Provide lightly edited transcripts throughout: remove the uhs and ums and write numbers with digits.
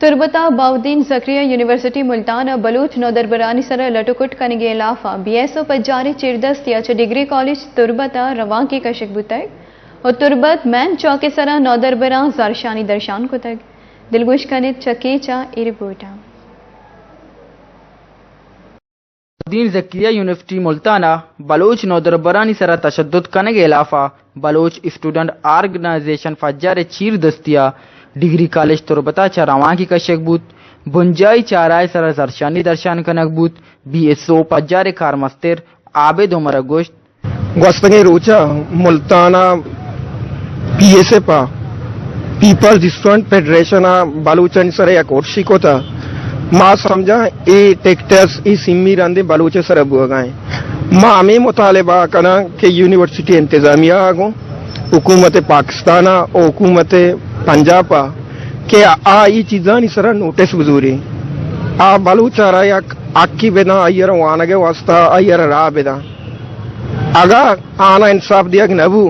तुरबता Bahauddin Zakariya university Multan Baloch नौदरबरानी सर लटुकुट कनगे इलाफा BSO पजारी चिरदस्तिया च डिग्री कॉलेज तुरबता रवां की कशक बुतग और तुरबत मैन चौके सरा नौदरबरा जारशानी दर्शान को तक दिलगुश कनित चकेचा ई रिपोर्टा बाउद्दीन जक्रिया यूनिवर्सिटी मुल्ताना बलूच नौदरबरानी सरा तशद्दुद कनगे इलाफा बलूच स्टूडेंट ऑर्गेनाइजेशन फज्जार चीर दस्तिया डिग्री कॉलेज तुरबता चा रवां की कशक बूत बुंजाई चाराय सरा जरशानी दर्शान कनक बूत BSO पज्जार कार मस्तिर आबेद उमर गोश्त गोस्तंगे रोचा मुल्ताना PSA पीपल्स स्टूडेंट फेडरेशन बलूचन सर या कोर्सी को था माँ समझा ए टेक्टस ई सिम्मी रंदे बलूचे सर बुआगाए माँ हमें मुतालिबा कना के यूनिवर्सिटी इंतजामिया आगो हुकूमत पाकिस्तान और हुकूमत पंजाब के आ ई चीज़ा नहीं सर नोटिस बजूरी आ बलूचारा या आकी बेदा अयर वानगे वास्ता अयर रा बेदा अगा आना इंसाफ दिया कि नबू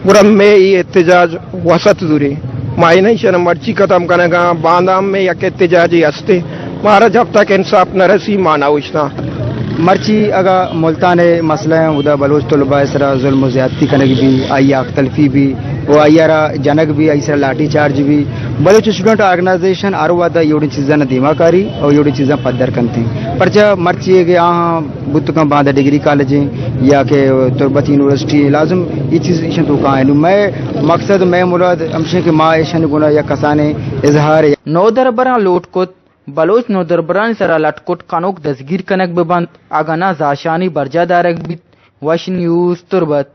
बुरम में ये एहतजाज वसत दूरी माई नहीं शर्म मर्ची खत्म करने का बांदाम में यक एहतजाजी हस्ते मारा जब तक इंसाफ न रसी माना उछना मर्ची अगा मुल्तान मसला उदा बलोच तलबा इसरा जुल्म ज़्यादती कनक भी आई अख्तलफी भी वो आयारा जनक भी ऐसा लाठी चार्ज भी बलोच स्टूडेंट ऑर्गेनाइजेशन आरो वादा योड़ी चीज़ा न दिमाकारी और योड़ी चीज़ा पद्दर करते हैं पर जब मर्ची है कि यहाँ बुत का बांधा डिग्री कॉलेज या के तुरबत यूनिवर्सिटी लाजम ये चीज़ ईशन तो कहाँ है मैं मकसद मैं मुराद हमशे के माँ ईशन गुना या कसाने इजहार नौदरबरा लोटकुत बलोच नौदरबरान सरा लटकुट कानूक दसगीर कनक बबंत आगाना जाशानी बरजादारक बित वश न्यूज तुरबत।